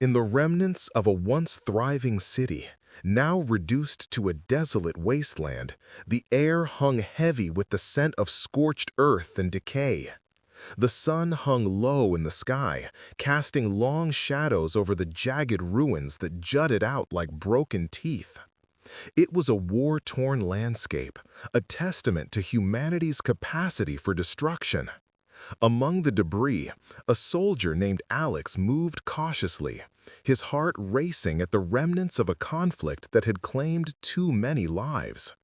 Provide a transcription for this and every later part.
In the remnants of a once thriving city, now reduced to a desolate wasteland, the air hung heavy with the scent of scorched earth and decay. The sun hung low in the sky, casting long shadows over the jagged ruins that jutted out like broken teeth. It was a war-torn landscape, a testament to humanity's capacity for destruction. Among the debris, a soldier named Alex moved cautiously, his heart racing at the remnants of a conflict that had claimed too many lives.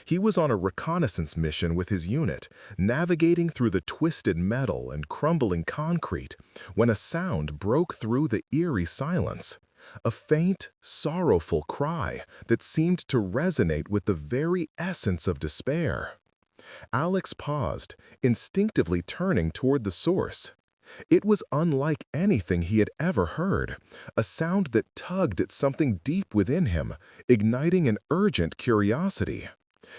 He was on a reconnaissance mission with his unit, navigating through the twisted metal and crumbling concrete, when a sound broke through the eerie silence. A faint, sorrowful cry that seemed to resonate with the very essence of despair. Alex paused, instinctively turning toward the source. It was unlike anything he had ever heard, a sound that tugged at something deep within him, igniting an urgent curiosity.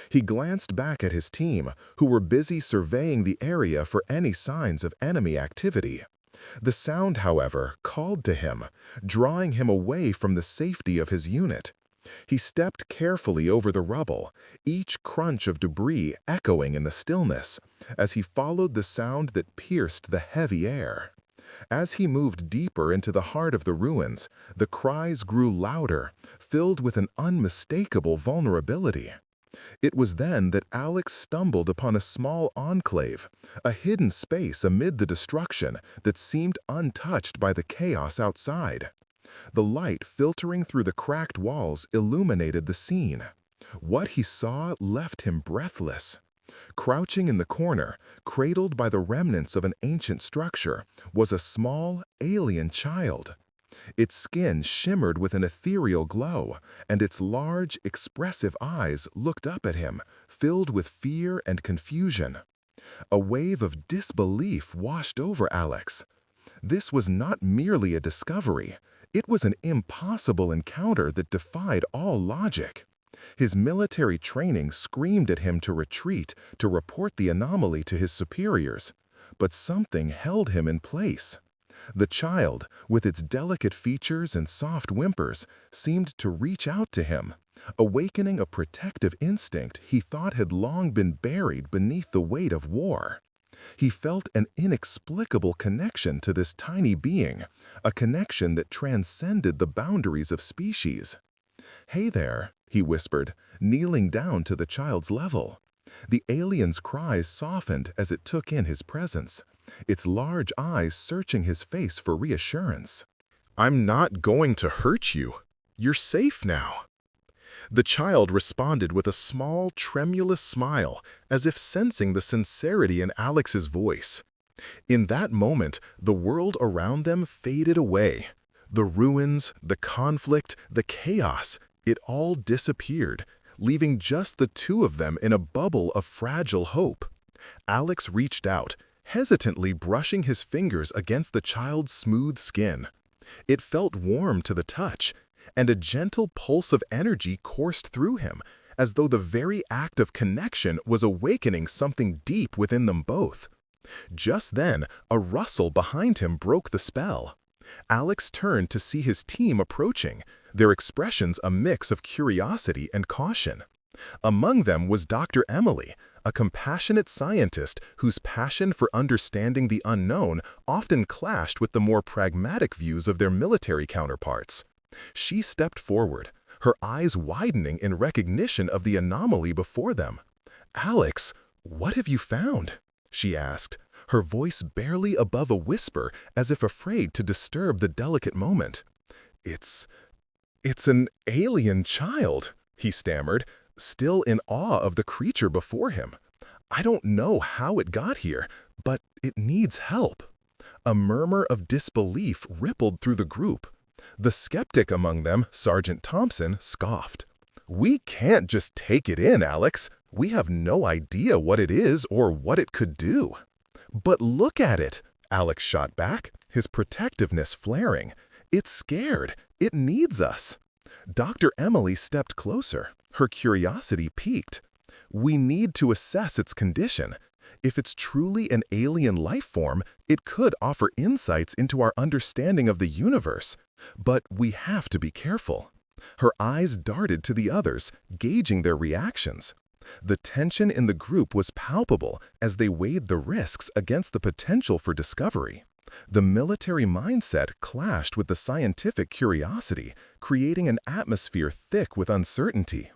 He glanced back at his team, who were busy surveying the area for any signs of enemy activity. The sound, however, called to him, drawing him away from the safety of his unit. He stepped carefully over the rubble, each crunch of debris echoing in the stillness, as he followed the sound that pierced the heavy air. As he moved deeper into the heart of the ruins, the cries grew louder, filled with an unmistakable vulnerability. It was then that Alex stumbled upon a small enclave, a hidden space amid the destruction that seemed untouched by the chaos outside. The light filtering through the cracked walls illuminated the scene. What he saw left him breathless. Crouching in the corner, cradled by the remnants of an ancient structure, was a small, alien child. Its skin shimmered with an ethereal glow, and its large, expressive eyes looked up at him, filled with fear and confusion. A wave of disbelief washed over Alex. This was not merely a discovery. It was an impossible encounter that defied all logic. His military training screamed at him to retreat, to report the anomaly to his superiors. But something held him in place. The child, with its delicate features and soft whimpers, seemed to reach out to him, awakening a protective instinct he thought had long been buried beneath the weight of war. He felt an inexplicable connection to this tiny being, a connection that transcended the boundaries of species. "Hey there," he whispered, kneeling down to the child's level. The alien's cries softened as it took in his presence, its large eyes searching his face for reassurance. "I'm not going to hurt you. You're safe now." The child responded with a small, tremulous smile, as if sensing the sincerity in Alex's voice. In that moment, the world around them faded away. The ruins, the conflict, the chaos, it all disappeared, leaving just the two of them in a bubble of fragile hope. Alex reached out, hesitantly brushing his fingers against the child's smooth skin. It felt warm to the touch, and a gentle pulse of energy coursed through him, as though the very act of connection was awakening something deep within them both. Just then, a rustle behind him broke the spell. Alex turned to see his team approaching, their expressions a mix of curiosity and caution. Among them was Dr. Emily, a compassionate scientist whose passion for understanding the unknown often clashed with the more pragmatic views of their military counterparts. She stepped forward, her eyes widening in recognition of the anomaly before them. "Alex, what have you found?" she asked, her voice barely above a whisper, as if afraid to disturb the delicate moment. It's an alien child," he stammered, still in awe of the creature before him. "I don't know how it got here, but it needs help." A murmur of disbelief rippled through the group. The skeptic among them, Sergeant Thompson, scoffed. "We can't just take it in, Alex. We have no idea what it is or what it could do." "But look at it," Alex shot back, his protectiveness flaring. "It's scared. It needs us." Dr. Emily stepped closer, her curiosity piqued. "We need to assess its condition. If it's truly an alien life form, it could offer insights into our understanding of the universe, But we have to be careful. Her eyes darted to the others, gauging their reactions. The tension in the group was palpable as they weighed the risks against the potential for discovery. The military mindset clashed with the scientific curiosity, creating an atmosphere thick with uncertainty.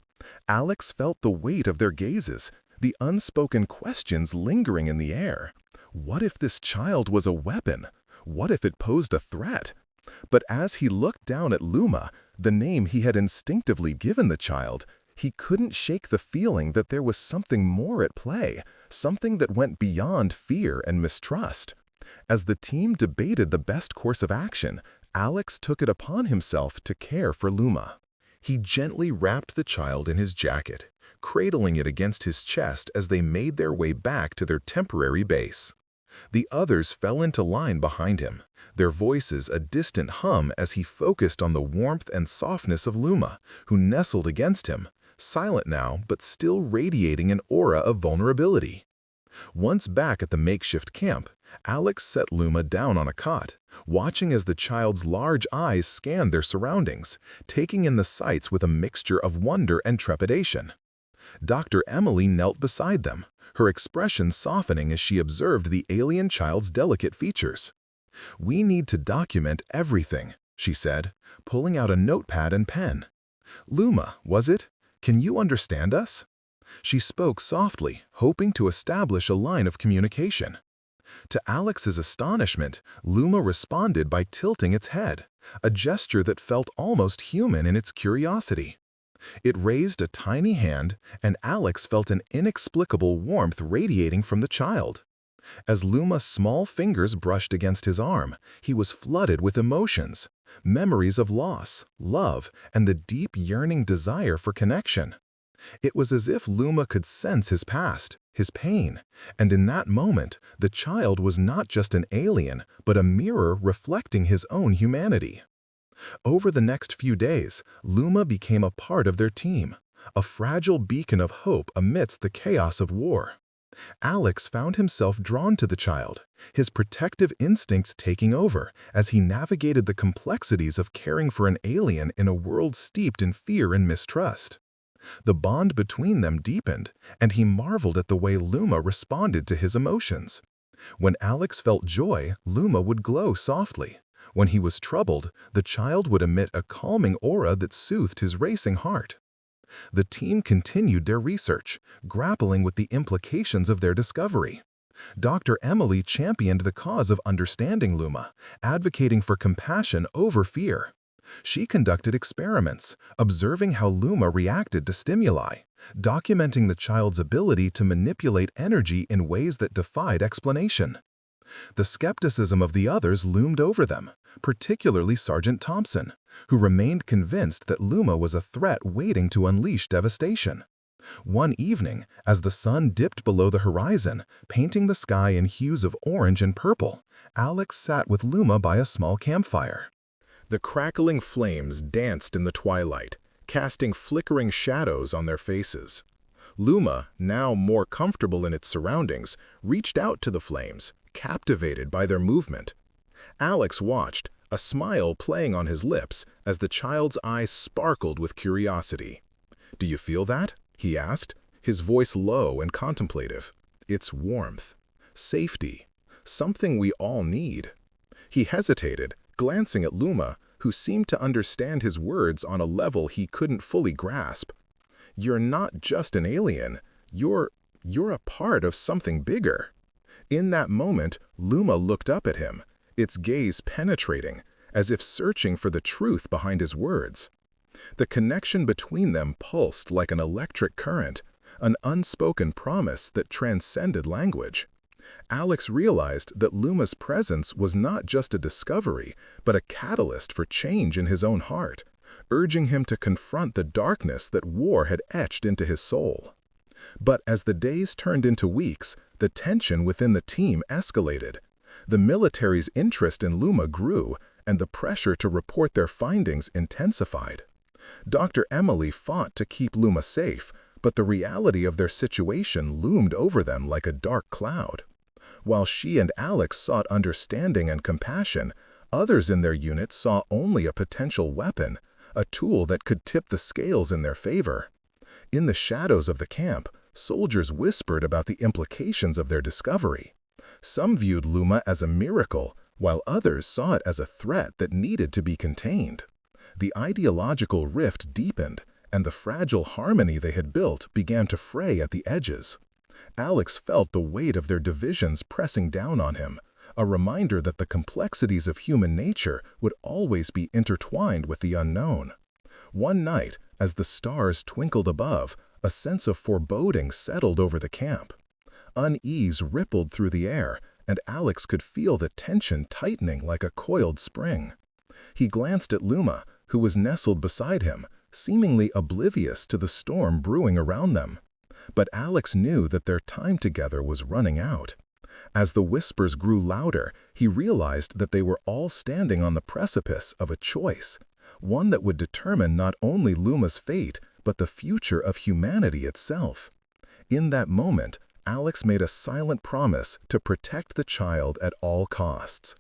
Alex felt the weight of their gazes, the unspoken questions lingering in the air. What if this child was a weapon? What if it posed a threat? But as he looked down at Luma, the name he had instinctively given the child, he couldn't shake the feeling that there was something more at play, something that went beyond fear and mistrust. As the team debated the best course of action, Alex took it upon himself to care for Luma. He gently wrapped the child in his jacket, cradling it against his chest as they made their way back to their temporary base. The others fell into line behind him, their voices a distant hum as he focused on the warmth and softness of Luma, who nestled against him, silent now but still radiating an aura of vulnerability. Once back at the makeshift camp, Alex set Luma down on a cot, watching as the child's large eyes scanned their surroundings, taking in the sights with a mixture of wonder and trepidation. Dr. Emily knelt beside them, her expression softening as she observed the alien child's delicate features. "We need to document everything," she said, pulling out a notepad and pen. "Luma, was it? Can you understand us?" She spoke softly, hoping to establish a line of communication. To Alex's astonishment, Luma responded by tilting its head, a gesture that felt almost human in its curiosity. It raised a tiny hand, and Alex felt an inexplicable warmth radiating from the child. As Luma's small fingers brushed against his arm, he was flooded with emotions, memories of loss, love, and the deep yearning desire for connection. It was as if Luma could sense his past, his pain, and in that moment, the child was not just an alien, but a mirror reflecting his own humanity. Over the next few days, Luma became a part of their team, a fragile beacon of hope amidst the chaos of war. Alex found himself drawn to the child, his protective instincts taking over as he navigated the complexities of caring for an alien in a world steeped in fear and mistrust. The bond between them deepened, and he marveled at the way Luma responded to his emotions. When Alex felt joy, Luma would glow softly. When he was troubled, the child would emit a calming aura that soothed his racing heart. The team continued their research, grappling with the implications of their discovery. Dr. Emily championed the cause of understanding Luma, advocating for compassion over fear. She conducted experiments, observing how Luma reacted to stimuli, documenting the child's ability to manipulate energy in ways that defied explanation. The skepticism of the others loomed over them, particularly Sergeant Thompson, who remained convinced that Luma was a threat waiting to unleash devastation. One evening, as the sun dipped below the horizon, painting the sky in hues of orange and purple, Alex sat with Luma by a small campfire. The crackling flames danced in the twilight, casting flickering shadows on their faces. Luma, now more comfortable in its surroundings, reached out to the flames, captivated by their movement. Alex watched, a smile playing on his lips as the child's eyes sparkled with curiosity. "Do you feel that?" he asked, his voice low and contemplative. "It's warmth, safety, something we all need." He hesitated, glancing at Luma, who seemed to understand his words on a level he couldn't fully grasp. "You're not just an alien, you're a part of something bigger." In that moment, Luma looked up at him, its gaze penetrating, as if searching for the truth behind his words. The connection between them pulsed like an electric current, an unspoken promise that transcended language. Alex realized that Luma's presence was not just a discovery, but a catalyst for change in his own heart, urging him to confront the darkness that war had etched into his soul. But as the days turned into weeks, the tension within the team escalated. The military's interest in Luma grew, and the pressure to report their findings intensified. Dr. Emily fought to keep Luma safe, but the reality of their situation loomed over them like a dark cloud. While she and Alex sought understanding and compassion, Others in their unit saw only a potential weapon, a tool that could tip the scales in their favor. In the shadows of the camp, soldiers whispered about the implications of their discovery. Some viewed Luma as a miracle, while others saw it as a threat that needed to be contained. The ideological rift deepened, and the fragile harmony they had built began to fray at the edges. Alex felt the weight of their divisions pressing down on him, a reminder that the complexities of human nature would always be intertwined with the unknown. One night, as the stars twinkled above, a sense of foreboding settled over the camp. Unease rippled through the air, and Alex could feel the tension tightening like a coiled spring. He glanced at Luma, who was nestled beside him, seemingly oblivious to the storm brewing around them. But Alex knew that their time together was running out. As the whispers grew louder, he realized that they were all standing on the precipice of a choice, one that would determine not only Luma's fate, but the future of humanity itself. In that moment, Alex made a silent promise to protect the child at all costs.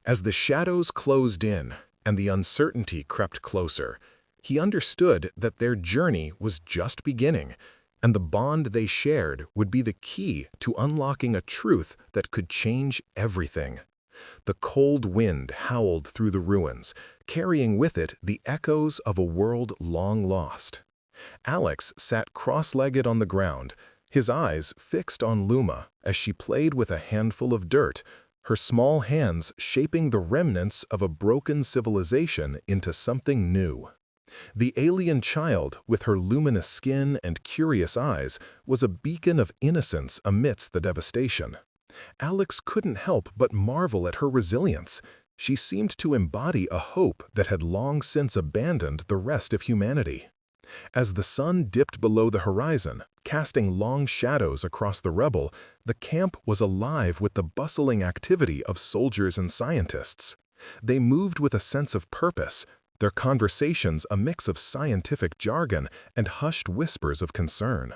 As the shadows closed in and the uncertainty crept closer, he understood that their journey was just beginning, and the bond they shared would be the key to unlocking a truth that could change everything. The cold wind howled through the ruins, carrying with it the echoes of a world long lost. Alex sat cross-legged on the ground, his eyes fixed on Luma as she played with a handful of dirt, her small hands shaping the remnants of a broken civilization into something new. The alien child, with her luminous skin and curious eyes, was a beacon of innocence amidst the devastation. Alex couldn't help but marvel at her resilience. She seemed to embody a hope that had long since abandoned the rest of humanity. As the sun dipped below the horizon, casting long shadows across the rubble, the camp was alive with the bustling activity of soldiers and scientists. They moved with a sense of purpose, their conversations a mix of scientific jargon and hushed whispers of concern.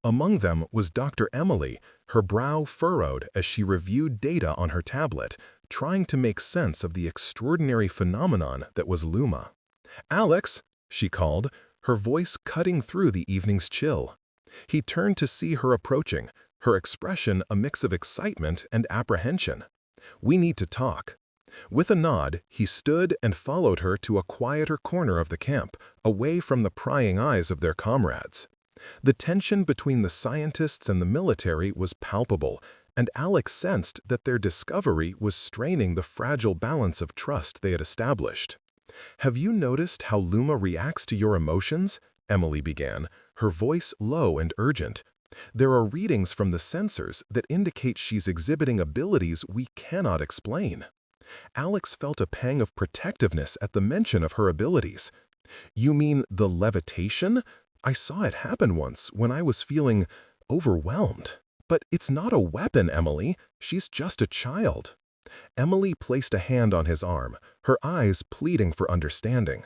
Among them was Dr. Emily, her brow furrowed as she reviewed data on her tablet, trying to make sense of the extraordinary phenomenon that was Luma. "Alex," she called, her voice cutting through the evening's chill. He turned to see her approaching, her expression a mix of excitement and apprehension. "We need to talk." With a nod, he stood and followed her to a quieter corner of the camp, away from the prying eyes of their comrades. The tension between the scientists and the military was palpable, and Alex sensed that their discovery was straining the fragile balance of trust they had established. "Have you noticed how Luma reacts to your emotions?" Emily began, her voice low and urgent. "There are readings from the sensors that indicate she's exhibiting abilities we cannot explain." Alex felt a pang of protectiveness at the mention of her abilities. "You mean the levitation? I saw it happen once when I was feeling overwhelmed. But it's not a weapon, Emily. She's just a child." Emily placed a hand on his arm, her eyes pleading for understanding.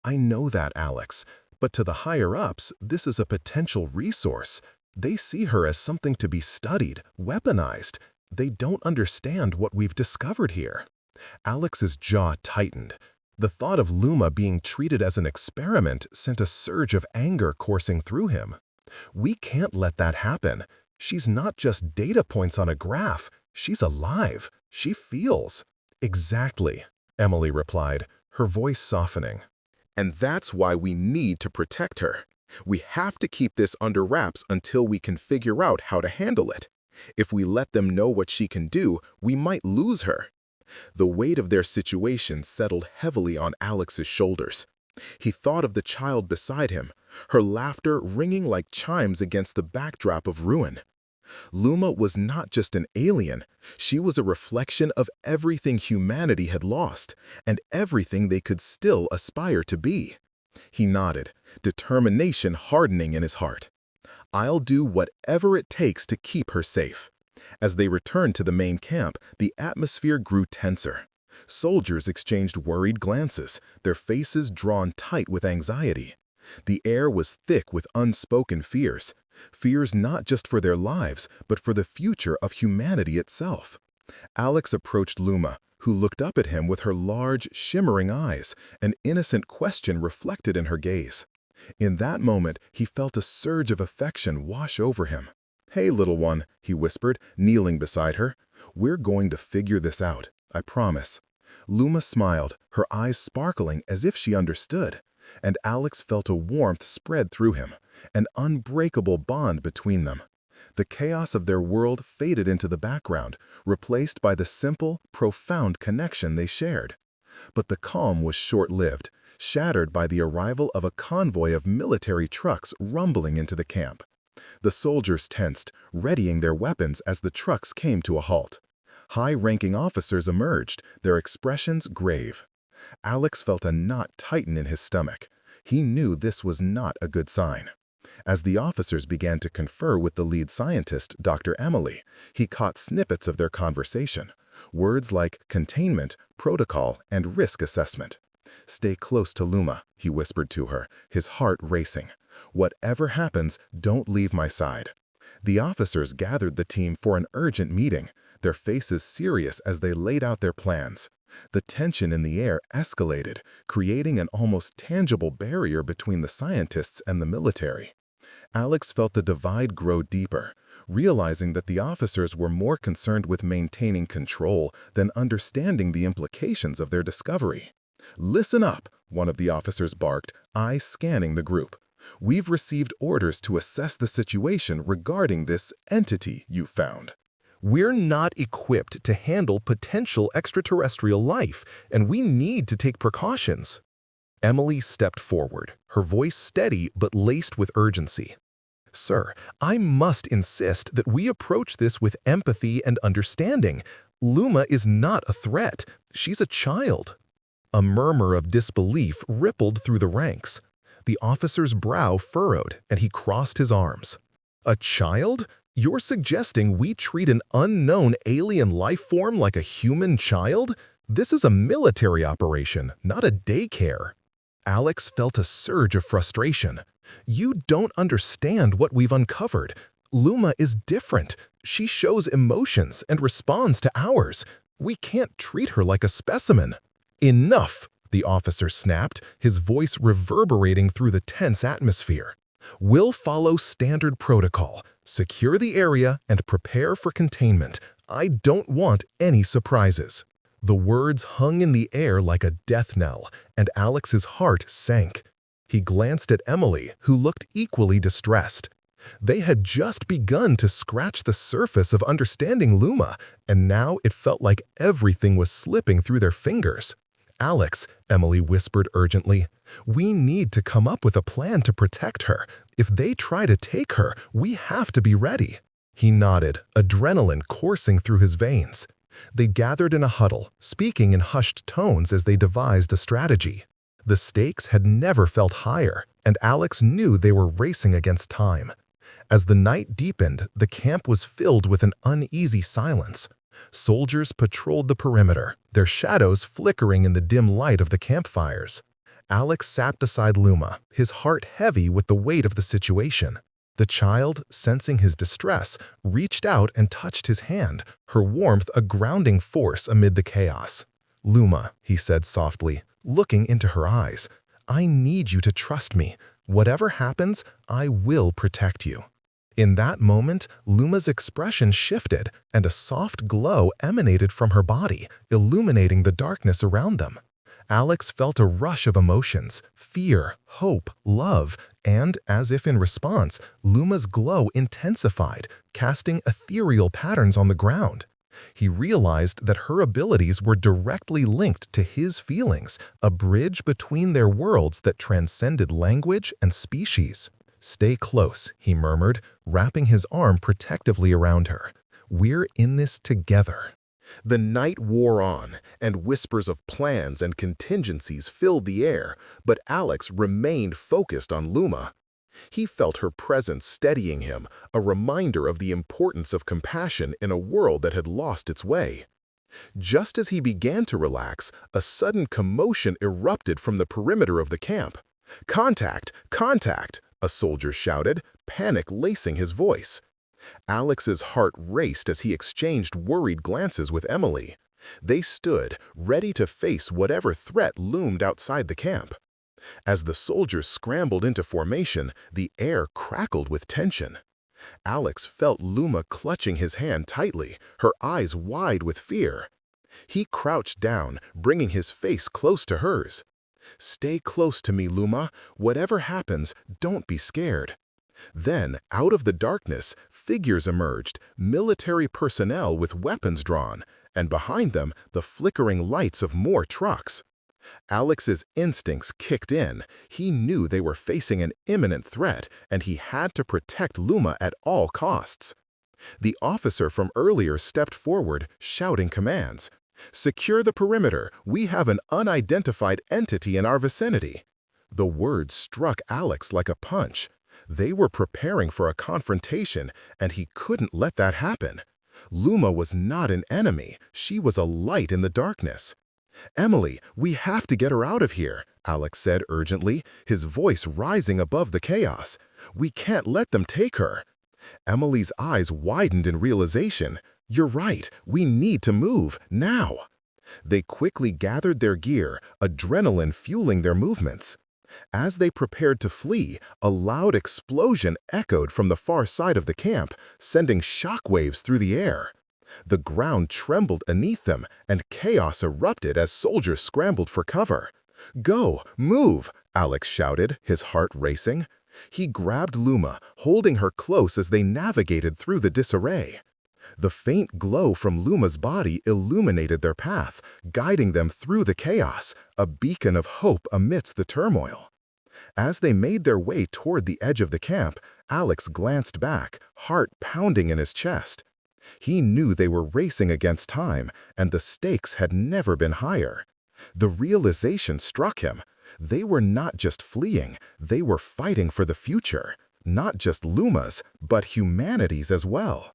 "I know that, Alex, but to the higher-ups, this is a potential resource. They see her as something to be studied, weaponized. They don't understand what we've discovered here." Alex's jaw tightened. The thought of Luma being treated as an experiment sent a surge of anger coursing through him. "We can't let that happen. She's not just data points on a graph. She's alive. She feels." "Exactly," Emily replied, her voice softening. "And that's why we need to protect her. We have to keep this under wraps until we can figure out how to handle it. If we let them know what she can do, we might lose her." The weight of their situation settled heavily on Alex's shoulders. He thought of the child beside him, her laughter ringing like chimes against the backdrop of ruin. Luma was not just an alien, she was a reflection of everything humanity had lost, and everything they could still aspire to be. He nodded, determination hardening in his heart. "I'll do whatever it takes to keep her safe." As they returned to the main camp, the atmosphere grew tenser. Soldiers exchanged worried glances, their faces drawn tight with anxiety. The air was thick with unspoken fears, fears not just for their lives, but for the future of humanity itself. Alex approached Luma, who looked up at him with her large, shimmering eyes, an innocent question reflected in her gaze. In that moment, he felt a surge of affection wash over him. "Hey, little one," he whispered, kneeling beside her. "We're going to figure this out, I promise." Luma smiled, her eyes sparkling as if she understood, and Alex felt a warmth spread through him, an unbreakable bond between them. The chaos of their world faded into the background, replaced by the simple, profound connection they shared. But the calm was short-lived, shattered by the arrival of a convoy of military trucks rumbling into the camp. The soldiers tensed, readying their weapons as the trucks came to a halt. High-ranking officers emerged, their expressions grave. Alex felt a knot tighten in his stomach. He knew this was not a good sign. As the officers began to confer with the lead scientist, Dr. Emily, he caught snippets of their conversation. Words like containment, protocol, and risk assessment. "Stay close to Luma," he whispered to her, his heart racing. "Whatever happens, don't leave my side." The officers gathered the team for an urgent meeting, their faces serious as they laid out their plans. The tension in the air escalated, creating an almost tangible barrier between the scientists and the military. Alex felt the divide grow deeper, realizing that the officers were more concerned with maintaining control than understanding the implications of their discovery. "Listen up," one of the officers barked, eyes scanning the group. "We've received orders to assess the situation regarding this entity you found. We're not equipped to handle potential extraterrestrial life, and we need to take precautions." Emily stepped forward, her voice steady but laced with urgency. "Sir, I must insist that we approach this with empathy and understanding. Luma is not a threat. She's a child." A murmur of disbelief rippled through the ranks. The officer's brow furrowed, and he crossed his arms. "A child? You're suggesting we treat an unknown alien life form like a human child? This is a military operation, not a daycare." Alex felt a surge of frustration. "You don't understand what we've uncovered. Luma is different. She shows emotions and responds to ours. We can't treat her like a specimen." "Enough!" the officer snapped, his voice reverberating through the tense atmosphere. "We'll follow standard protocol, secure the area, and prepare for containment. I don't want any surprises." The words hung in the air like a death knell, and Alex's heart sank. He glanced at Emily, who looked equally distressed. They had just begun to scratch the surface of understanding Luma, and now it felt like everything was slipping through their fingers. "Alex," Emily whispered urgently, "we need to come up with a plan to protect her. If they try to take her, we have to be ready." He nodded, adrenaline coursing through his veins. They gathered in a huddle, speaking in hushed tones as they devised a strategy. The stakes had never felt higher, and Alex knew they were racing against time. As the night deepened, the camp was filled with an uneasy silence. Soldiers patrolled the perimeter, their shadows flickering in the dim light of the campfires. Alex sat beside Luma, his heart heavy with the weight of the situation. The child, sensing his distress, reached out and touched his hand, her warmth a grounding force amid the chaos. "Luma," he said softly, looking into her eyes, "I need you to trust me. Whatever happens, I will protect you." In that moment, Luma's expression shifted, and a soft glow emanated from her body, illuminating the darkness around them. Alex felt a rush of emotions, fear, hope, love, and, as if in response, Luma's glow intensified, casting ethereal patterns on the ground. He realized that her abilities were directly linked to his feelings, a bridge between their worlds that transcended language and species. "Stay close," he murmured, wrapping his arm protectively around her. "We're in this together." The night wore on, and whispers of plans and contingencies filled the air, but Alex remained focused on Luma. He felt her presence steadying him, a reminder of the importance of compassion in a world that had lost its way. Just as he began to relax, a sudden commotion erupted from the perimeter of the camp. "Contact! Contact!" a soldier shouted, panic lacing his voice. Alex's heart raced as he exchanged worried glances with Emily. They stood, ready to face whatever threat loomed outside the camp. As the soldiers scrambled into formation, the air crackled with tension. Alex felt Luma clutching his hand tightly, her eyes wide with fear. He crouched down, bringing his face close to hers. "Stay close to me, Luma. Whatever happens, don't be scared." Then, out of the darkness, figures emerged, military personnel with weapons drawn, and behind them, the flickering lights of more trucks. Alex's instincts kicked in. He knew they were facing an imminent threat, and he had to protect Luma at all costs. The officer from earlier stepped forward, shouting commands. "Secure the perimeter. We have an unidentified entity in our vicinity." The words struck Alex like a punch. They were preparing for a confrontation, and he couldn't let that happen. Luma was not an enemy. She was a light in the darkness. "Emily, we have to get her out of here," Alex said urgently, his voice rising above the chaos. "We can't let them take her." Emily's eyes widened in realization. "You're right, we need to move, now." They quickly gathered their gear, adrenaline fueling their movements. As they prepared to flee, a loud explosion echoed from the far side of the camp, sending shockwaves through the air. The ground trembled beneath them, and chaos erupted as soldiers scrambled for cover. "Go, move!" Alex shouted, his heart racing. He grabbed Luma, holding her close as they navigated through the disarray. The faint glow from Luma's body illuminated their path, guiding them through the chaos, a beacon of hope amidst the turmoil. As they made their way toward the edge of the camp, Alex glanced back, heart pounding in his chest. He knew they were racing against time, and the stakes had never been higher. The realization struck him. They were not just fleeing, they were fighting for the future, not just Luma's, but humanity's as well.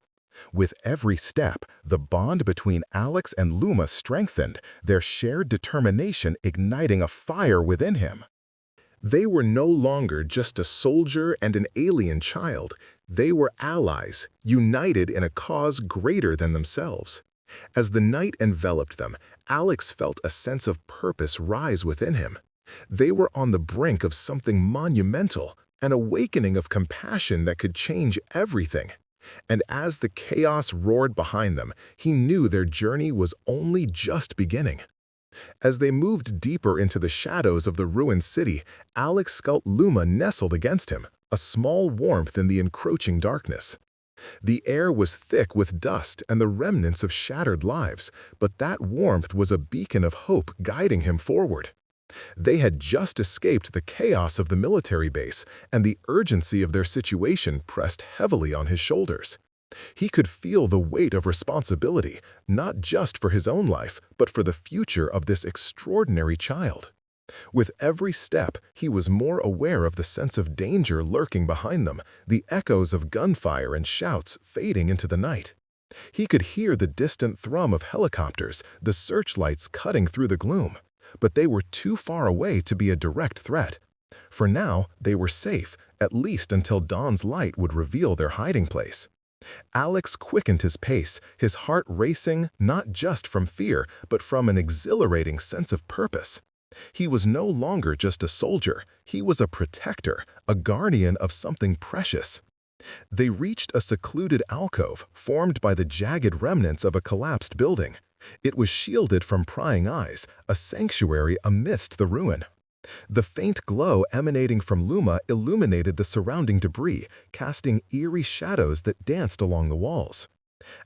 With every step, the bond between Alex and Luma strengthened, their shared determination igniting a fire within him. They were no longer just a soldier and an alien child. They were allies, united in a cause greater than themselves. As the night enveloped them, Alex felt a sense of purpose rise within him. They were on the brink of something monumental, an awakening of compassion that could change everything. And as the chaos roared behind them, he knew their journey was only just beginning. As they moved deeper into the shadows of the ruined city, Alex felt Luma nestled against him, a small warmth in the encroaching darkness. The air was thick with dust and the remnants of shattered lives, but that warmth was a beacon of hope guiding him forward. They had just escaped the chaos of the military base, and the urgency of their situation pressed heavily on his shoulders. He could feel the weight of responsibility, not just for his own life, but for the future of this extraordinary child. With every step, he was more aware of the sense of danger lurking behind them, the echoes of gunfire and shouts fading into the night. He could hear the distant thrum of helicopters, the searchlights cutting through the gloom. But they were too far away to be a direct threat. For now, they were safe, at least until dawn's light would reveal their hiding place. Alex quickened his pace, his heart racing not just from fear, but from an exhilarating sense of purpose. He was no longer just a soldier, he was a protector, a guardian of something precious. They reached a secluded alcove formed by the jagged remnants of a collapsed building. It was shielded from prying eyes, a sanctuary amidst the ruin. The faint glow emanating from Luma illuminated the surrounding debris, casting eerie shadows that danced along the walls.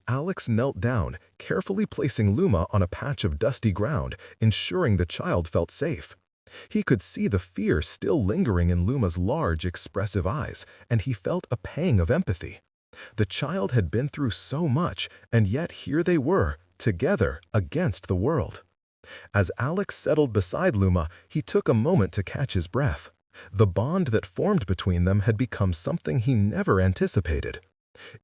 Alex knelt down, carefully placing Luma on a patch of dusty ground, ensuring the child felt safe. He could see the fear still lingering in Luma's large, expressive eyes, and he felt a pang of empathy. The child had been through so much, and yet here they were, together against the world. As Alex settled beside Luma, he took a moment to catch his breath. The bond that formed between them had become something he never anticipated.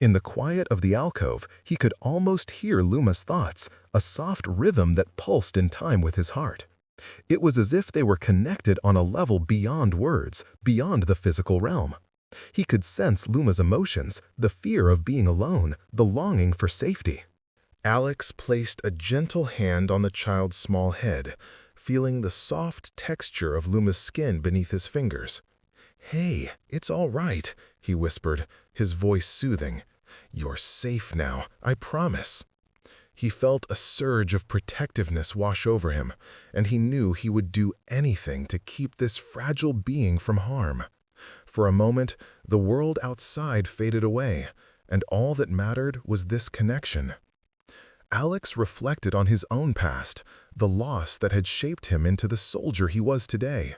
In the quiet of the alcove, he could almost hear Luma's thoughts, a soft rhythm that pulsed in time with his heart. It was as if they were connected on a level beyond words, beyond the physical realm. He could sense Luma's emotions, the fear of being alone, the longing for safety. Alex placed a gentle hand on the child's small head, feeling the soft texture of Luma's skin beneath his fingers. "Hey, it's all right," he whispered, his voice soothing. "You're safe now, I promise." He felt a surge of protectiveness wash over him, and he knew he would do anything to keep this fragile being from harm. For a moment, the world outside faded away, and all that mattered was this connection. Alex reflected on his own past, the loss that had shaped him into the soldier he was today.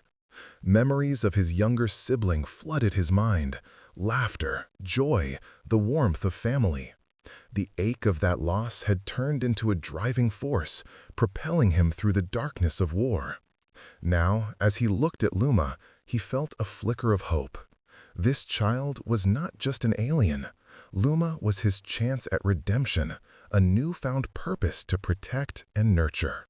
Memories of his younger sibling flooded his mind: laughter, joy, the warmth of family. The ache of that loss had turned into a driving force, propelling him through the darkness of war. Now, as he looked at Luma, he felt a flicker of hope. This child was not just an alien. Luma was his chance at redemption, a newfound purpose to protect and nurture.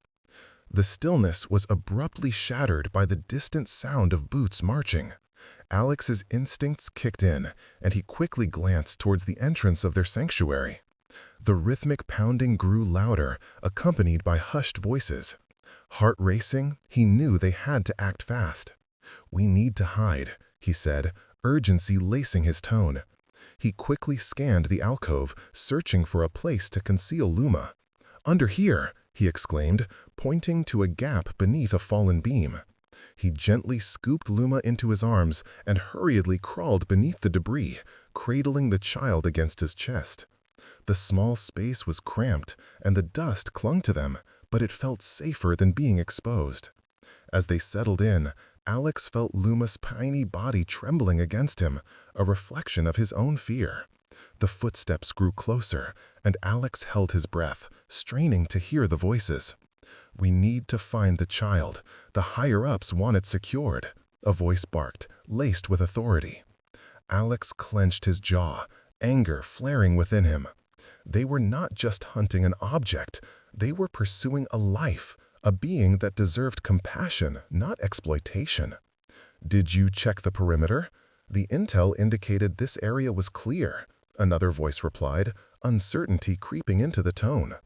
The stillness was abruptly shattered by the distant sound of boots marching. Alex's instincts kicked in, and he quickly glanced towards the entrance of their sanctuary. The rhythmic pounding grew louder, accompanied by hushed voices. Heart racing, he knew they had to act fast. "We need to hide," he said, urgency lacing his tone. He quickly scanned the alcove, searching for a place to conceal Luma. "Under here," he exclaimed, pointing to a gap beneath a fallen beam. He gently scooped Luma into his arms and hurriedly crawled beneath the debris, cradling the child against his chest. The small space was cramped, and the dust clung to them, but it felt safer than being exposed. As they settled in, Alex felt Luma's tiny body trembling against him, a reflection of his own fear. The footsteps grew closer, and Alex held his breath, straining to hear the voices. "We need to find the child. The higher-ups want it secured," a voice barked, laced with authority. Alex clenched his jaw, anger flaring within him. They were not just hunting an object, they were pursuing a life, a being that deserved compassion, not exploitation. "Did you check the perimeter?" "The intel indicated this area was clear," another voice replied, uncertainty creeping into the tone.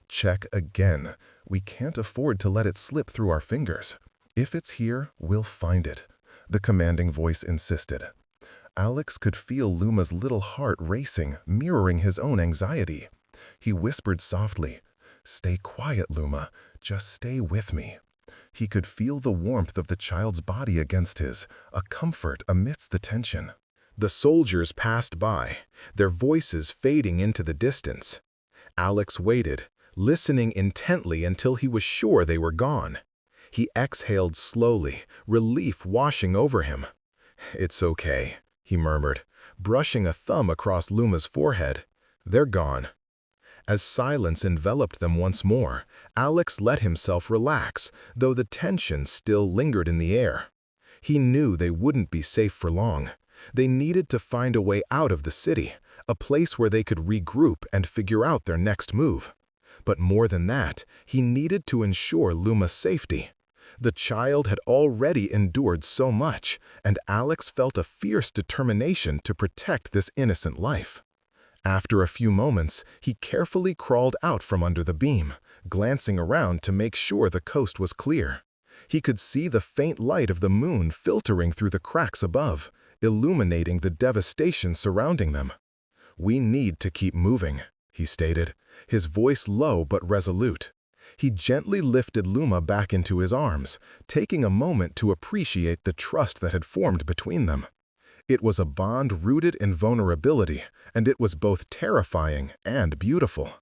"Check again. We can't afford to let it slip through our fingers. If it's here, we'll find it," the commanding voice insisted. Alex could feel Luma's little heart racing, mirroring his own anxiety. He whispered softly, "Stay quiet, Luma. Just stay with me." He could feel the warmth of the child's body against his, a comfort amidst the tension. The soldiers passed by, their voices fading into the distance. Alex waited, listening intently until he was sure they were gone. He exhaled slowly, relief washing over him. "It's okay," he murmured, brushing a thumb across Luma's forehead. "They're gone." As silence enveloped them once more, Alex let himself relax, though the tension still lingered in the air. He knew they wouldn't be safe for long. They needed to find a way out of the city, a place where they could regroup and figure out their next move. But more than that, he needed to ensure Luma's safety. The child had already endured so much, and Alex felt a fierce determination to protect this innocent life. After a few moments, he carefully crawled out from under the beam, glancing around to make sure the coast was clear. He could see the faint light of the moon filtering through the cracks above, illuminating the devastation surrounding them. "We need to keep moving," he stated, his voice low but resolute. He gently lifted Luma back into his arms, taking a moment to appreciate the trust that had formed between them. It was a bond rooted in vulnerability, and it was both terrifying and beautiful.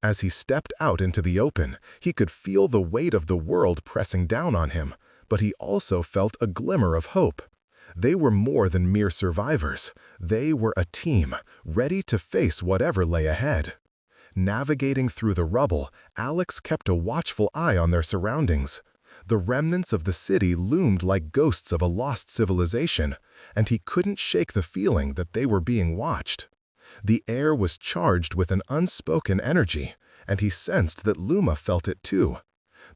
As he stepped out into the open, he could feel the weight of the world pressing down on him, but he also felt a glimmer of hope. They were more than mere survivors. They were a team, ready to face whatever lay ahead. Navigating through the rubble, Alex kept a watchful eye on their surroundings. The remnants of the city loomed like ghosts of a lost civilization, and he couldn't shake the feeling that they were being watched. The air was charged with an unspoken energy, and he sensed that Luma felt it too.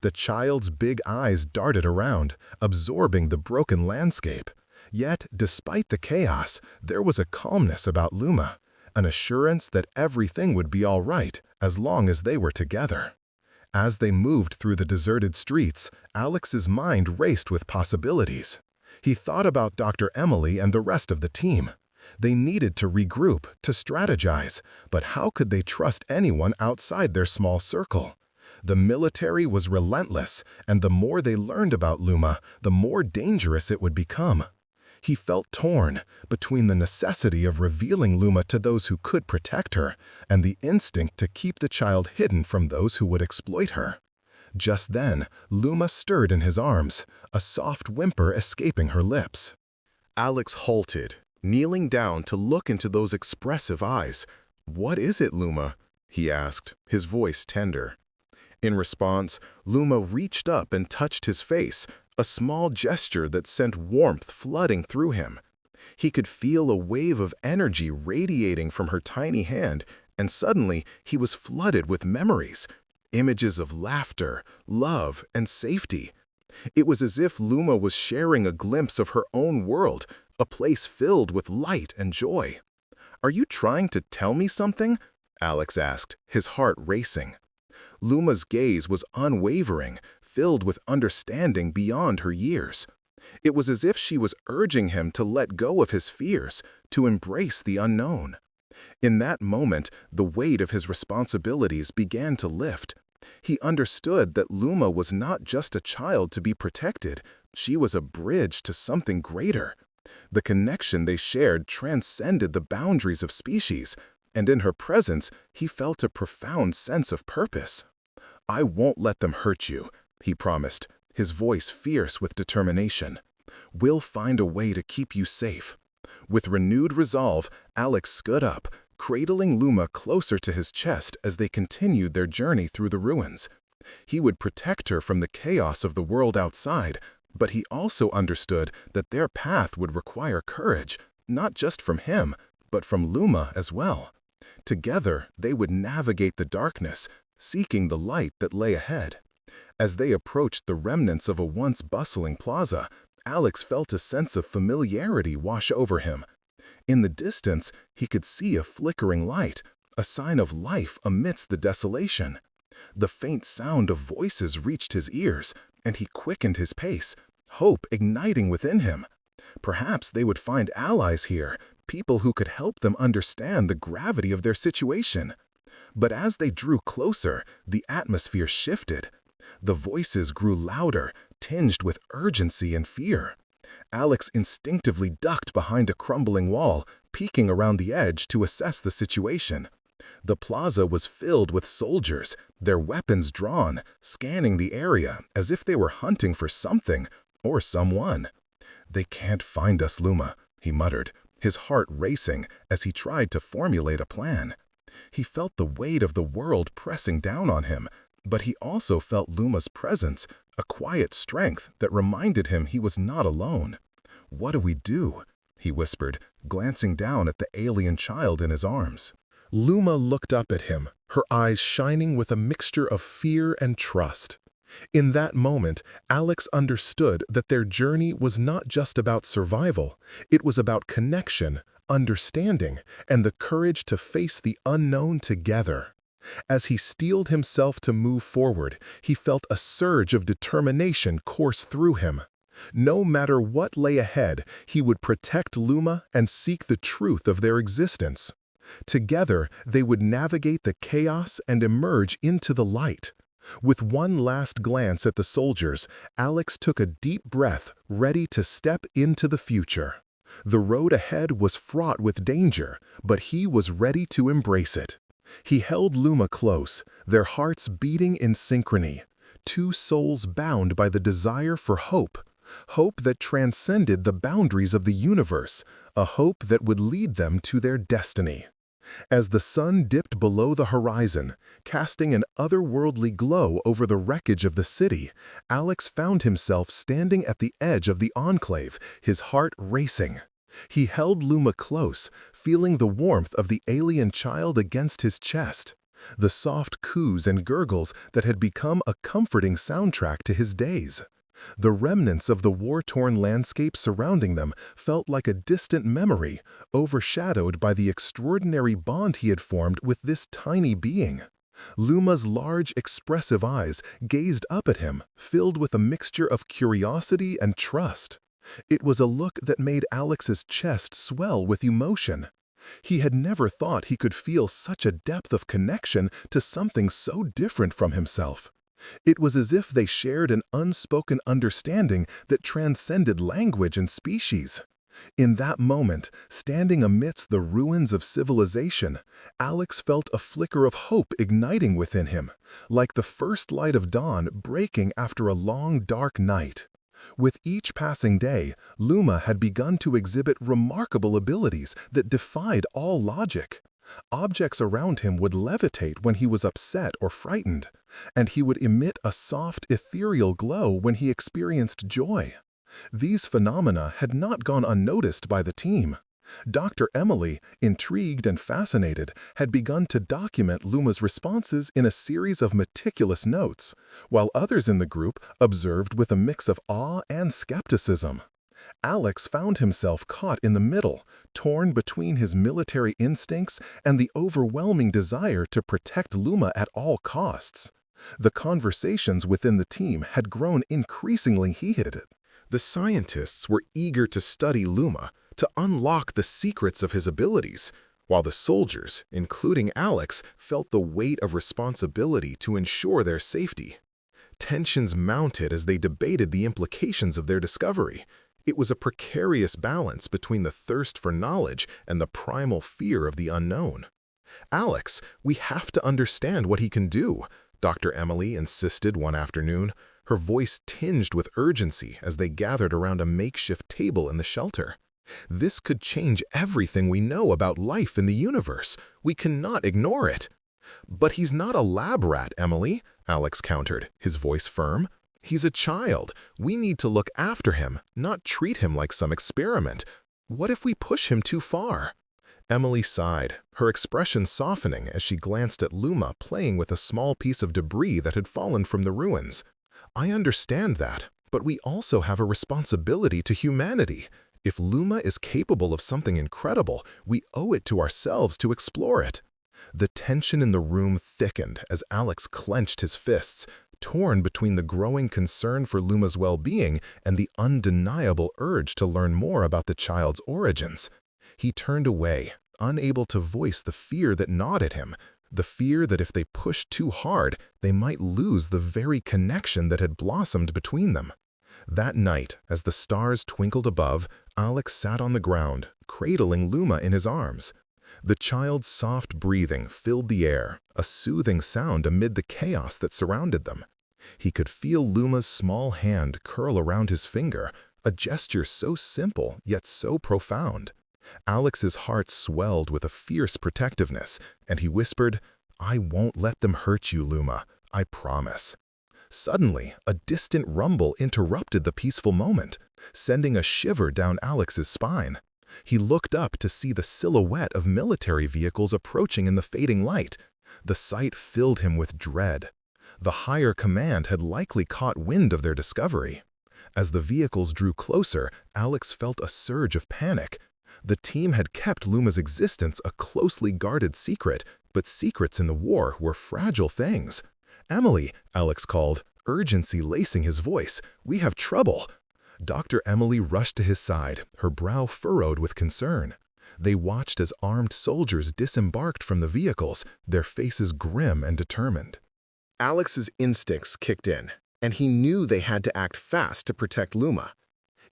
The child's big eyes darted around, absorbing the broken landscape. Yet, despite the chaos, there was a calmness about Luma, an assurance that everything would be all right as long as they were together. As they moved through the deserted streets, Alex's mind raced with possibilities. He thought about Dr. Emily and the rest of the team. They needed to regroup, to strategize, but how could they trust anyone outside their small circle? The military was relentless, and the more they learned about Luma, the more dangerous it would become. He felt torn between the necessity of revealing Luma to those who could protect her and the instinct to keep the child hidden from those who would exploit her. Just then, Luma stirred in his arms, a soft whimper escaping her lips. Alex halted, kneeling down to look into those expressive eyes. "What is it, Luma?" he asked, his voice tender. In response, Luma reached up and touched his face, a small gesture that sent warmth flooding through him. He could feel a wave of energy radiating from her tiny hand, and suddenly he was flooded with memories, images of laughter, love, and safety. It was as if Luma was sharing a glimpse of her own world, a place filled with light and joy. "Are you trying to tell me something?" Alex asked, his heart racing. Luma's gaze was unwavering, filled with understanding beyond her years. It was as if she was urging him to let go of his fears, to embrace the unknown. In that moment, the weight of his responsibilities began to lift. He understood that Luma was not just a child to be protected, she was a bridge to something greater. The connection they shared transcended the boundaries of species, and in her presence, he felt a profound sense of purpose. "I won't let them hurt you," he promised, his voice fierce with determination. "We'll find a way to keep you safe." With renewed resolve, Alex stood up, cradling Luma closer to his chest as they continued their journey through the ruins. He would protect her from the chaos of the world outside, but he also understood that their path would require courage, not just from him, but from Luma as well. Together, they would navigate the darkness, seeking the light that lay ahead. As they approached the remnants of a once bustling plaza, Alex felt a sense of familiarity wash over him. In the distance, he could see a flickering light, a sign of life amidst the desolation. The faint sound of voices reached his ears, and he quickened his pace, hope igniting within him. Perhaps they would find allies here, people who could help them understand the gravity of their situation. But as they drew closer, the atmosphere shifted. The voices grew louder, tinged with urgency and fear. Alex instinctively ducked behind a crumbling wall, peeking around the edge to assess the situation. The plaza was filled with soldiers, their weapons drawn, scanning the area as if they were hunting for something or someone. "They can't find us, Luma," he muttered, his heart racing as he tried to formulate a plan. He felt the weight of the world pressing down on him, but he also felt Luma's presence, a quiet strength that reminded him he was not alone. "What do we do?" he whispered, glancing down at the alien child in his arms. Luma looked up at him, her eyes shining with a mixture of fear and trust. In that moment, Alex understood that their journey was not just about survival, it was about connection, understanding, and the courage to face the unknown together. As he steeled himself to move forward, he felt a surge of determination course through him. No matter what lay ahead, he would protect Luma and seek the truth of their existence. Together, they would navigate the chaos and emerge into the light. With one last glance at the soldiers, Alex took a deep breath, ready to step into the future. The road ahead was fraught with danger, but he was ready to embrace it. He held Luma close, their hearts beating in synchrony, two souls bound by the desire for hope, hope that transcended the boundaries of the universe, a hope that would lead them to their destiny. As the sun dipped below the horizon, casting an otherworldly glow over the wreckage of the city, Alex found himself standing at the edge of the enclave, his heart racing. He held Luma close, feeling the warmth of the alien child against his chest, the soft coos and gurgles that had become a comforting soundtrack to his days. The remnants of the war-torn landscape surrounding them felt like a distant memory, overshadowed by the extraordinary bond he had formed with this tiny being. Luma's large, expressive eyes gazed up at him, filled with a mixture of curiosity and trust. It was a look that made Alex's chest swell with emotion. He had never thought he could feel such a depth of connection to something so different from himself. It was as if they shared an unspoken understanding that transcended language and species. In that moment, standing amidst the ruins of civilization, Alex felt a flicker of hope igniting within him, like the first light of dawn breaking after a long, dark night. With each passing day, Luma had begun to exhibit remarkable abilities that defied all logic. Objects around him would levitate when he was upset or frightened, and he would emit a soft, ethereal glow when he experienced joy. These phenomena had not gone unnoticed by the team. Dr. Emily, intrigued and fascinated, had begun to document Luma's responses in a series of meticulous notes, while others in the group observed with a mix of awe and skepticism. Alex found himself caught in the middle, torn between his military instincts and the overwhelming desire to protect Luma at all costs. The conversations within the team had grown increasingly heated. The scientists were eager to study Luma, to unlock the secrets of his abilities, while the soldiers, including Alex, felt the weight of responsibility to ensure their safety. Tensions mounted as they debated the implications of their discovery. It was a precarious balance between the thirst for knowledge and the primal fear of the unknown. "Alex, we have to understand what he can do," Dr. Emily insisted one afternoon, her voice tinged with urgency as they gathered around a makeshift table in the shelter. "This could change everything we know about life in the universe. We cannot ignore it." "But he's not a lab rat, Emily," Alex countered, his voice firm. "He's a child. We need to look after him, not treat him like some experiment. What if we push him too far?" Emily sighed, her expression softening as she glanced at Luma playing with a small piece of debris that had fallen from the ruins. "I understand that, but we also have a responsibility to humanity. If Luma is capable of something incredible, we owe it to ourselves to explore it." The tension in the room thickened as Alex clenched his fists, torn between the growing concern for Luma's well-being and the undeniable urge to learn more about the child's origins. He turned away, unable to voice the fear that gnawed at him, the fear that if they pushed too hard, they might lose the very connection that had blossomed between them. That night, as the stars twinkled above, Alex sat on the ground, cradling Luma in his arms. The child's soft breathing filled the air, a soothing sound amid the chaos that surrounded them. He could feel Luma's small hand curl around his finger, a gesture so simple yet so profound. Alex's heart swelled with a fierce protectiveness, and he whispered, "I won't let them hurt you, Luma. I promise." Suddenly, a distant rumble interrupted the peaceful moment, sending a shiver down Alex's spine. He looked up to see the silhouette of military vehicles approaching in the fading light. The sight filled him with dread. The higher command had likely caught wind of their discovery. As the vehicles drew closer, Alex felt a surge of panic. The team had kept Luma's existence a closely guarded secret, but secrets in the war were fragile things. "Emily," Alex called, urgency lacing his voice, "we have trouble." Dr. Emily rushed to his side, her brow furrowed with concern. They watched as armed soldiers disembarked from the vehicles, their faces grim and determined. Alex's instincts kicked in, and he knew they had to act fast to protect Luma.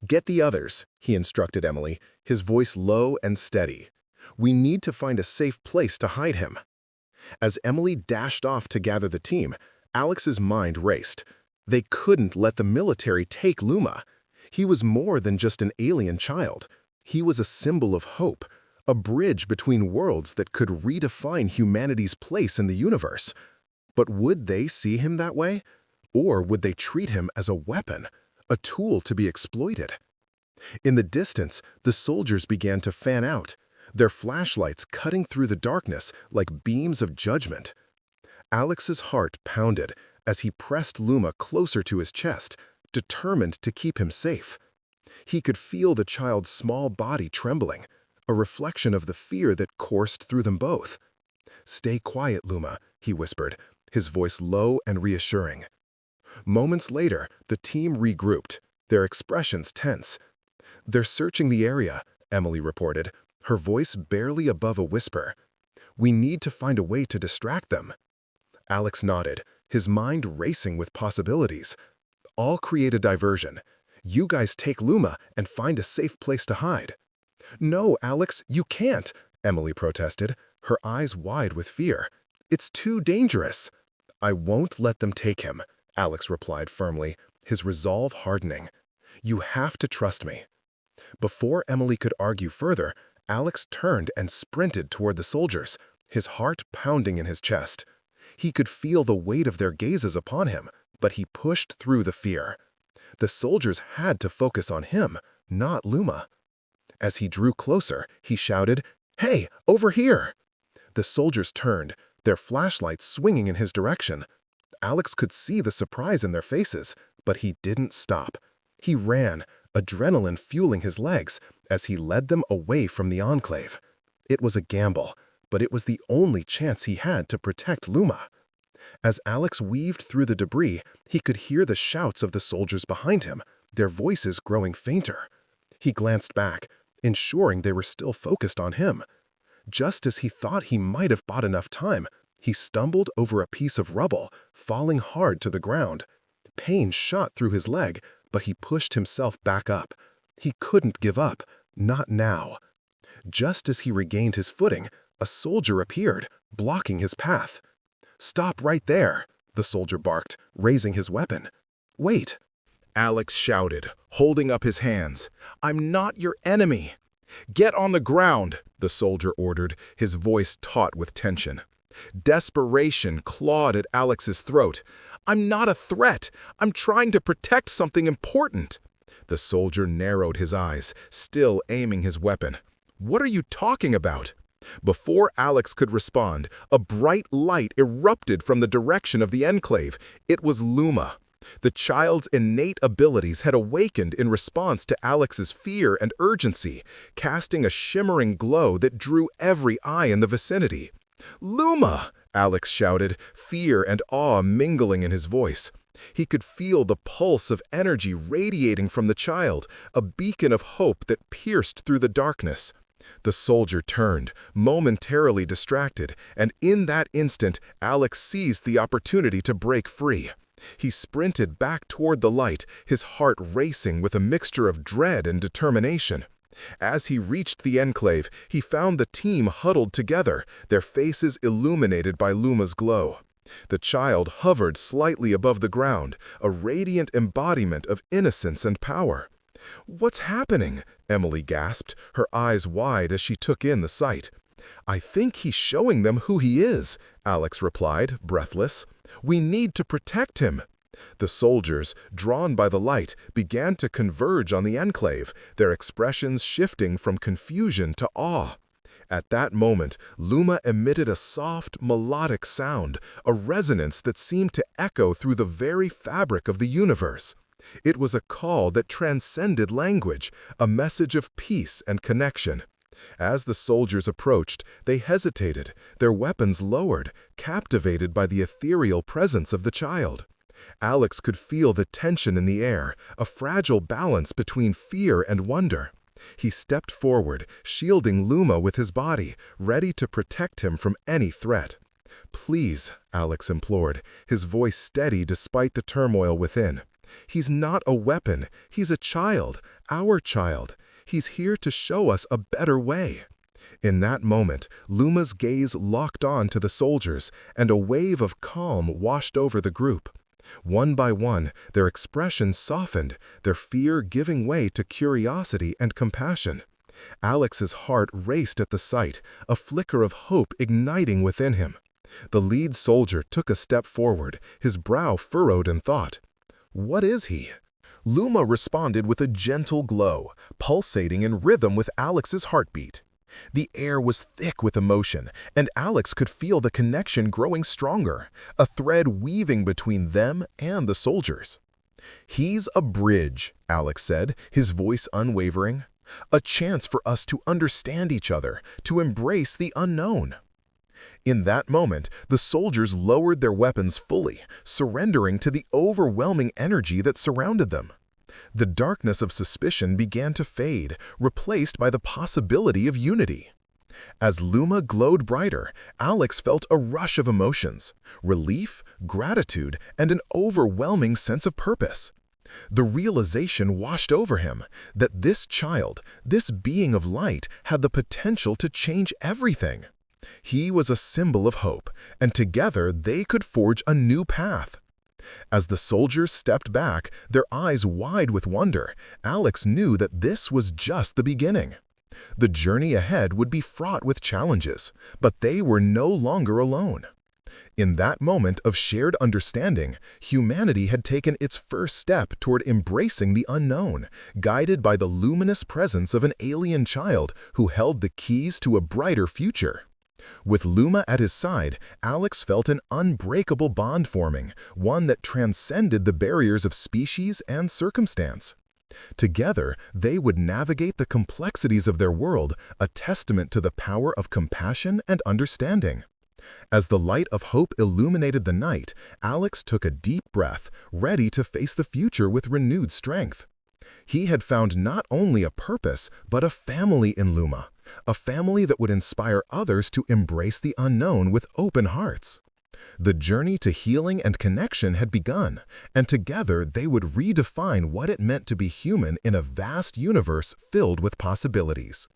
"Get the others," he instructed Emily, his voice low and steady. "We need to find a safe place to hide him." As Emily dashed off to gather the team, Alex's mind raced. They couldn't let the military take Luma. He was more than just an alien child. He was a symbol of hope, a bridge between worlds that could redefine humanity's place in the universe. But would they see him that way? Or would they treat him as a weapon, a tool to be exploited? In the distance, the soldiers began to fan out, their flashlights cutting through the darkness like beams of judgment. Alex's heart pounded as he pressed Luma closer to his chest, determined to keep him safe. He could feel the child's small body trembling, a reflection of the fear that coursed through them both. "Stay quiet, Luma," he whispered, his voice low and reassuring. Moments later, the team regrouped, their expressions tense. "They're searching the area," Emily reported, her voice barely above a whisper. "We need to find a way to distract them." Alex nodded, his mind racing with possibilities. "I'll create a diversion. You guys take Luma and find a safe place to hide." "No, Alex, you can't," Emily protested, her eyes wide with fear. "It's too dangerous." "I won't let them take him," Alex replied firmly, his resolve hardening. "You have to trust me." Before Emily could argue further, Alex turned and sprinted toward the soldiers, his heart pounding in his chest. He could feel the weight of their gazes upon him, but he pushed through the fear. The soldiers had to focus on him, not Luma. As he drew closer, he shouted, "Hey, over here!" The soldiers turned, their flashlights swinging in his direction. Alex could see the surprise in their faces, but he didn't stop. He ran, adrenaline fueling his legs, as he led them away from the enclave. It was a gamble, but it was the only chance he had to protect Luma. As Alex weaved through the debris, he could hear the shouts of the soldiers behind him, their voices growing fainter. He glanced back, ensuring they were still focused on him. Just as he thought he might have bought enough time, he stumbled over a piece of rubble, falling hard to the ground. Pain shot through his leg, but he pushed himself back up. He couldn't give up, not now. Just as he regained his footing, a soldier appeared, blocking his path. "Stop right there," the soldier barked, raising his weapon. "Wait," Alex shouted, holding up his hands. "I'm not your enemy." "Get on the ground," the soldier ordered, his voice taut with tension. Desperation clawed at Alex's throat. "I'm not a threat. I'm trying to protect something important." The soldier narrowed his eyes, still aiming his weapon. "What are you talking about?" Before Alex could respond, a bright light erupted from the direction of the enclave. It was Luma. The child's innate abilities had awakened in response to Alex's fear and urgency, casting a shimmering glow that drew every eye in the vicinity. "Luma!" Alex shouted, fear and awe mingling in his voice. He could feel the pulse of energy radiating from the child, a beacon of hope that pierced through the darkness. The soldier turned, momentarily distracted, and in that instant, Alex seized the opportunity to break free. He sprinted back toward the light, his heart racing with a mixture of dread and determination. As he reached the enclave, he found the team huddled together, their faces illuminated by Luma's glow. The child hovered slightly above the ground, a radiant embodiment of innocence and power. "What's happening?" Emily gasped, her eyes wide as she took in the sight. "I think he's showing them who he is," Alex replied, breathless. "We need to protect him." The soldiers, drawn by the light, began to converge on the enclave, their expressions shifting from confusion to awe. At that moment, Luma emitted a soft, melodic sound, a resonance that seemed to echo through the very fabric of the universe. It was a call that transcended language, a message of peace and connection. As the soldiers approached, they hesitated, their weapons lowered, captivated by the ethereal presence of the child. Alex could feel the tension in the air, a fragile balance between fear and wonder. He stepped forward, shielding Luma with his body, ready to protect him from any threat. "Please," Alex implored, his voice steady despite the turmoil within. "He's not a weapon. He's a child, our child. He's here to show us a better way." In that moment, Luma's gaze locked on to the soldiers, and a wave of calm washed over the group. One by one, their expressions softened, their fear giving way to curiosity and compassion. Alex's heart raced at the sight, a flicker of hope igniting within him. The lead soldier took a step forward, his brow furrowed in thought. "What is he?" Luma responded with a gentle glow, pulsating in rhythm with Alex's heartbeat. The air was thick with emotion, and Alex could feel the connection growing stronger, a thread weaving between them and the soldiers. "He's a bridge," Alex said, his voice unwavering. "A chance for us to understand each other, to embrace the unknown." In that moment, the soldiers lowered their weapons fully, surrendering to the overwhelming energy that surrounded them. The darkness of suspicion began to fade, replaced by the possibility of unity. As Luma glowed brighter, Alex felt a rush of emotions: relief, gratitude, and an overwhelming sense of purpose. The realization washed over him that this child, this being of light, had the potential to change everything. He was a symbol of hope, and together they could forge a new path. As the soldiers stepped back, their eyes wide with wonder, Alex knew that this was just the beginning. The journey ahead would be fraught with challenges, but they were no longer alone. In that moment of shared understanding, humanity had taken its first step toward embracing the unknown, guided by the luminous presence of an alien child who held the keys to a brighter future. With Luma at his side, Alex felt an unbreakable bond forming, one that transcended the barriers of species and circumstance. Together, they would navigate the complexities of their world, a testament to the power of compassion and understanding. As the light of hope illuminated the night, Alex took a deep breath, ready to face the future with renewed strength. He had found not only a purpose, but a family in Luma, a family that would inspire others to embrace the unknown with open hearts. The journey to healing and connection had begun, and together they would redefine what it meant to be human in a vast universe filled with possibilities.